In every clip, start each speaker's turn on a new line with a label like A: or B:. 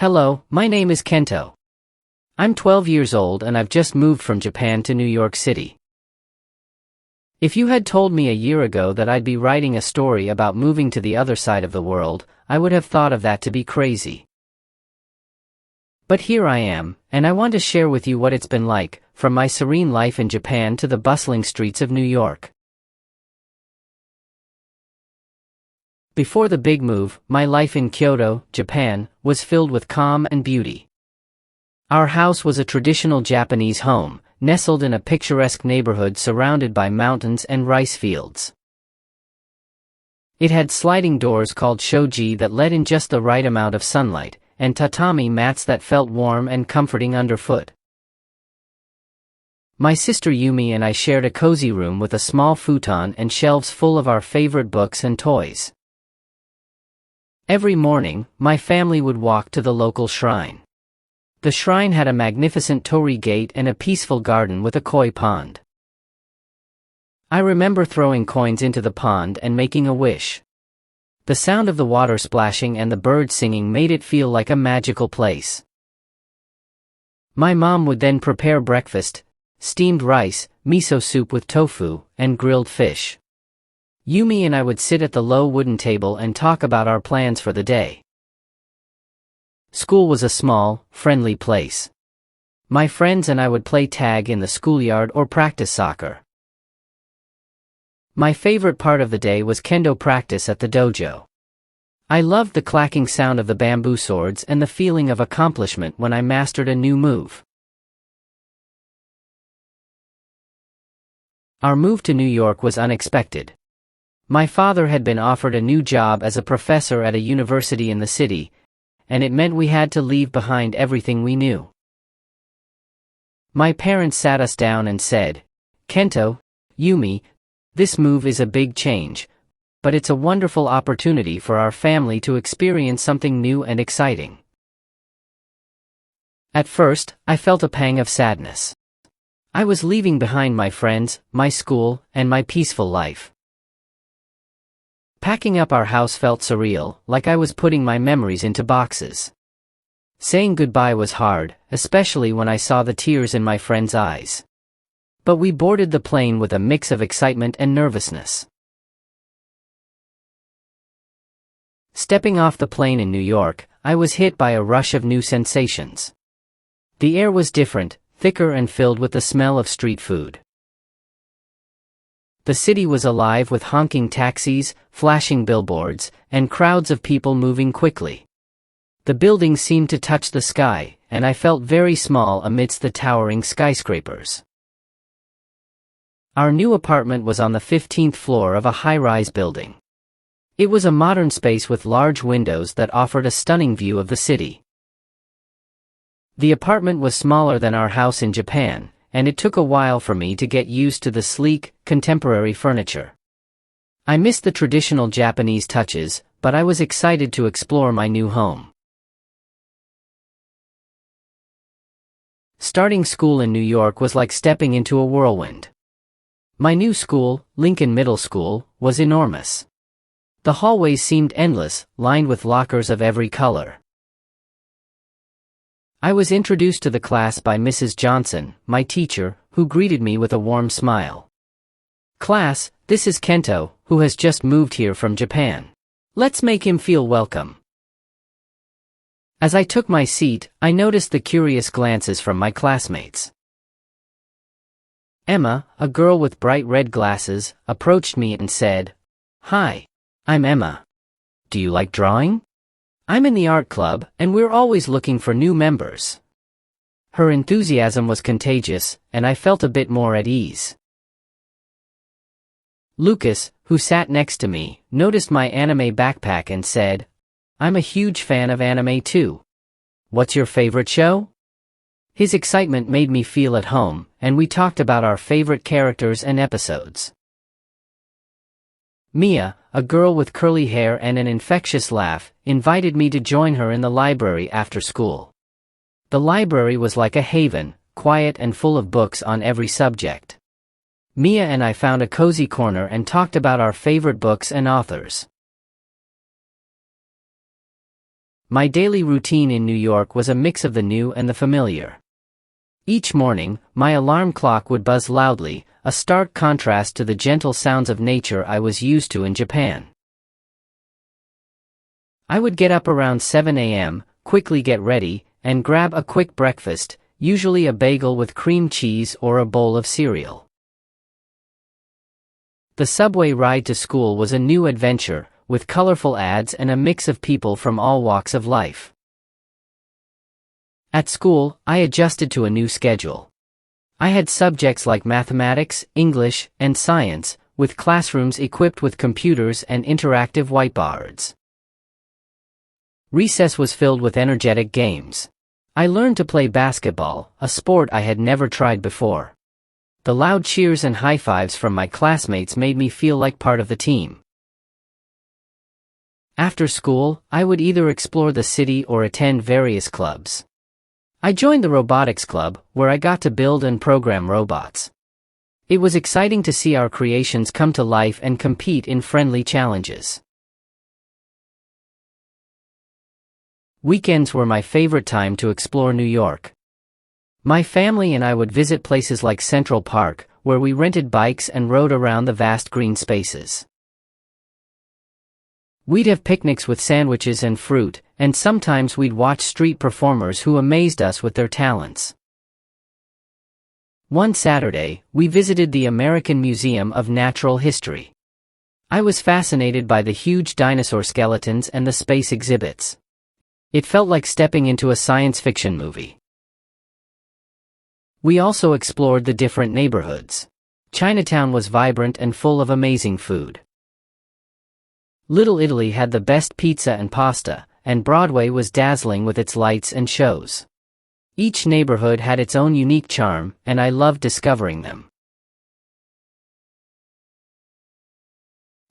A: Hello, my name is Kento. I'm 12 years old and I've just moved from Japan to New York City. If you had told me a year ago that I'd be writing a story about moving to the other side of the world, I would have thought of that to be crazy. But here I am, and I want to share with you what it's been like, from my serene life in Japan to the bustling streets of New York. Before the big move, my life in Kyoto, Japan, was filled with calm and beauty. Our house was a traditional Japanese home, nestled in a picturesque neighborhood surrounded by mountains and rice fields. It had sliding doors called shoji that let in just the right amount of sunlight, and tatami mats that felt warm and comforting underfoot. My sister Yumi and I shared a cozy room with a small futon and shelves full of our favorite books and toys. Every morning, my family would walk to the local shrine. The shrine had a magnificent torii gate and a peaceful garden with a koi pond. I remember throwing coins into the pond and making a wish. The sound of the water splashing and the birds singing made it feel like a magical place. My mom would then prepare breakfast: steamed rice, miso soup with tofu, and grilled fish. Yumi and I would sit at the low wooden table and talk about our plans for the day. School was a small, friendly place. My friends and I would play tag in the schoolyard or practice soccer. My favorite part of the day was kendo practice at the dojo. I loved the clacking sound of the bamboo swords and the feeling of accomplishment when I mastered a new move. Our move to New York was unexpected. My father had been offered a new job as a professor at a university in the city, and it meant we had to leave behind everything we knew. My parents sat us down and said, "Kento, Yumi, this move is a big change, but it's a wonderful opportunity for our family to experience something new and exciting." At first, I felt a pang of sadness. I was leaving behind my friends, my school, and my peaceful life. Packing up our house felt surreal, like I was putting my memories into boxes. Saying goodbye was hard, especially when I saw the tears in my friends' eyes. But we boarded the plane with a mix of excitement and nervousness. Stepping off the plane in New York, I was hit by a rush of new sensations. The air was different, thicker and filled with the smell of street food. The city was alive with honking taxis, flashing billboards, and crowds of people moving quickly. The buildings seemed to touch the sky, and I felt very small amidst the towering skyscrapers. Our new apartment was on the 15th floor of a high-rise building. It was a modern space with large windows that offered a stunning view of the city. The apartment was smaller than our house in Japan, and it took a while for me to get used to the sleek, contemporary furniture. I missed the traditional Japanese touches, but I was excited to explore my new home. Starting school in New York was like stepping into a whirlwind. My new school, Lincoln Middle School, was enormous. The hallways seemed endless, lined with lockers of every color. I was introduced to the class by Mrs. Johnson, my teacher, who greeted me with a warm smile. "Class, this is Kento, who has just moved here from Japan. Let's make him feel welcome." As I took my seat, I noticed the curious glances from my classmates. Emma, a girl with bright red glasses, approached me and said, "Hi, I'm Emma. Do you like drawing? I'm in the art club, and we're always looking for new members." Her enthusiasm was contagious, and I felt a bit more at ease. Lucas, who sat next to me, noticed my anime backpack and said, "I'm a huge fan of anime too. What's your favorite show?" His excitement made me feel at home, and we talked about our favorite characters and episodes. Mia, a girl with curly hair and an infectious laugh, invited me to join her in the library after school. The library was like a haven, quiet and full of books on every subject. Mia and I found a cozy corner and talked about our favorite books and authors. My daily routine in New York was a mix of the new and the familiar. Each morning, my alarm clock would buzz loudly, a stark contrast to the gentle sounds of nature I was used to in Japan. I would get up around 7 a.m., quickly get ready, and grab a quick breakfast, usually a bagel with cream cheese or a bowl of cereal. The subway ride to school was a new adventure, with colorful ads and a mix of people from all walks of life. At school, I adjusted to a new schedule. I had subjects like mathematics, English, and science, with classrooms equipped with computers and interactive whiteboards. Recess was filled with energetic games. I learned to play basketball, a sport I had never tried before. The loud cheers and high fives from my classmates made me feel like part of the team. After school, I would either explore the city or attend various clubs. I joined the robotics club, where I got to build and program robots. It was exciting to see our creations come to life and compete in friendly challenges. Weekends were my favorite time to explore New York. My family and I would visit places like Central Park, where we rented bikes and rode around the vast green spaces. We'd have picnics with sandwiches and fruit, and sometimes we'd watch street performers who amazed us with their talents. One Saturday, we visited the American Museum of Natural History. I was fascinated by the huge dinosaur skeletons and the space exhibits. It felt like stepping into a science fiction movie. We also explored the different neighborhoods. Chinatown was vibrant and full of amazing food. Little Italy had the best pizza and pasta, and Broadway was dazzling with its lights and shows. Each neighborhood had its own unique charm, and I loved discovering them.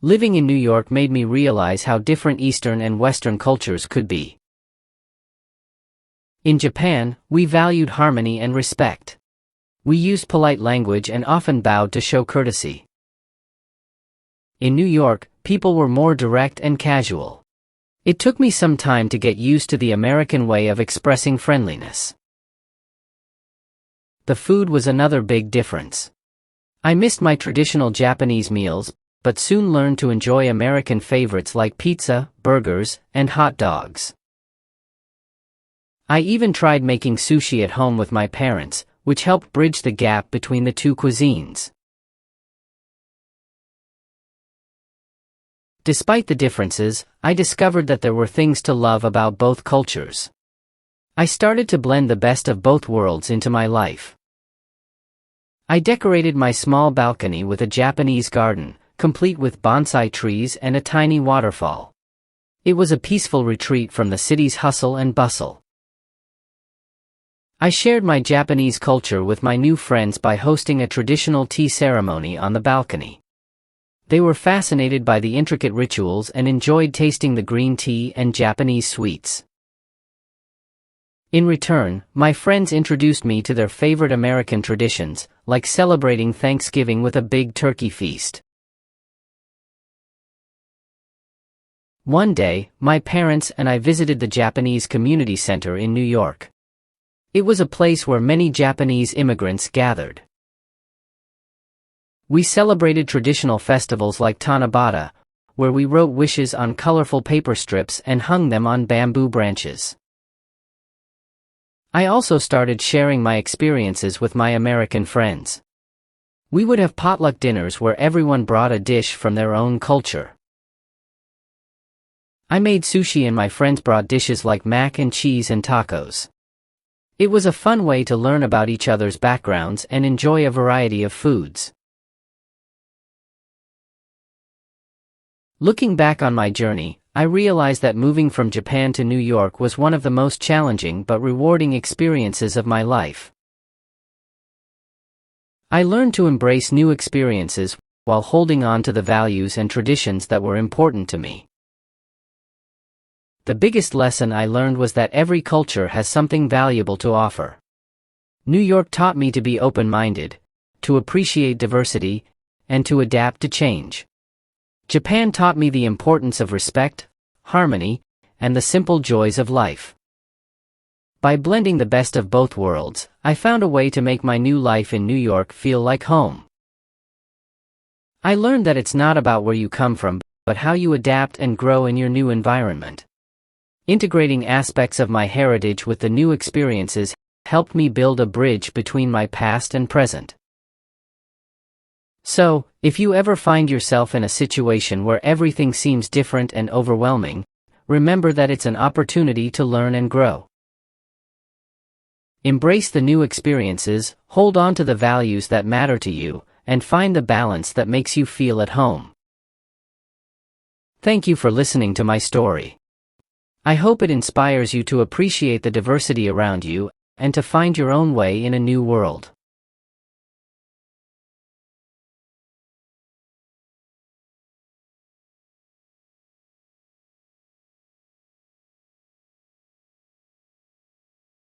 A: Living in New York made me realize how different Eastern and Western cultures could be. In Japan, we valued harmony and respect. We used polite language and often bowed to show courtesy. In New York, people were more direct and casual. It took me some time to get used to the American way of expressing friendliness. The food was another big difference. I missed my traditional Japanese meals, but soon learned to enjoy American favorites like pizza, burgers, and hot dogs. I even tried making sushi at home with my parents, which helped bridge the gap between the two cuisines. Despite the differences, I discovered that there were things to love about both cultures. I started to blend the best of both worlds into my life. I decorated my small balcony with a Japanese garden, complete with bonsai trees and a tiny waterfall. It was a peaceful retreat from the city's hustle and bustle. I shared my Japanese culture with my new friends by hosting a traditional tea ceremony on the balcony. They were fascinated by the intricate rituals and enjoyed tasting the green tea and Japanese sweets. In return, my friends introduced me to their favorite American traditions, like celebrating Thanksgiving with a big turkey feast. One day, my parents and I visited the Japanese Community Center in New York. It was a place where many Japanese immigrants gathered. We celebrated traditional festivals like Tanabata, where we wrote wishes on colorful paper strips and hung them on bamboo branches. I also started sharing my experiences with my American friends. We would have potluck dinners where everyone brought a dish from their own culture. I made sushi and my friends brought dishes like mac and cheese and tacos. It was a fun way to learn about each other's backgrounds and enjoy a variety of foods. Looking back on my journey, I realized that moving from Japan to New York was one of the most challenging but rewarding experiences of my life. I learned to embrace new experiences while holding on to the values and traditions that were important to me. The biggest lesson I learned was that every culture has something valuable to offer. New York taught me to be open-minded, to appreciate diversity, and to adapt to change. Japan taught me the importance of respect, harmony, and the simple joys of life. By blending the best of both worlds, I found a way to make my new life in New York feel like home. I learned that it's not about where you come from, but how you adapt and grow in your new environment. Integrating aspects of my heritage with the new experiences helped me build a bridge between my past and present. So, if you ever find yourself in a situation where everything seems different and overwhelming, remember that it's an opportunity to learn and grow. Embrace the new experiences, hold on to the values that matter to you, and find the balance that makes you feel at home. Thank you for listening to my story. I hope it inspires you to appreciate the diversity around you and to find your own way in a new world.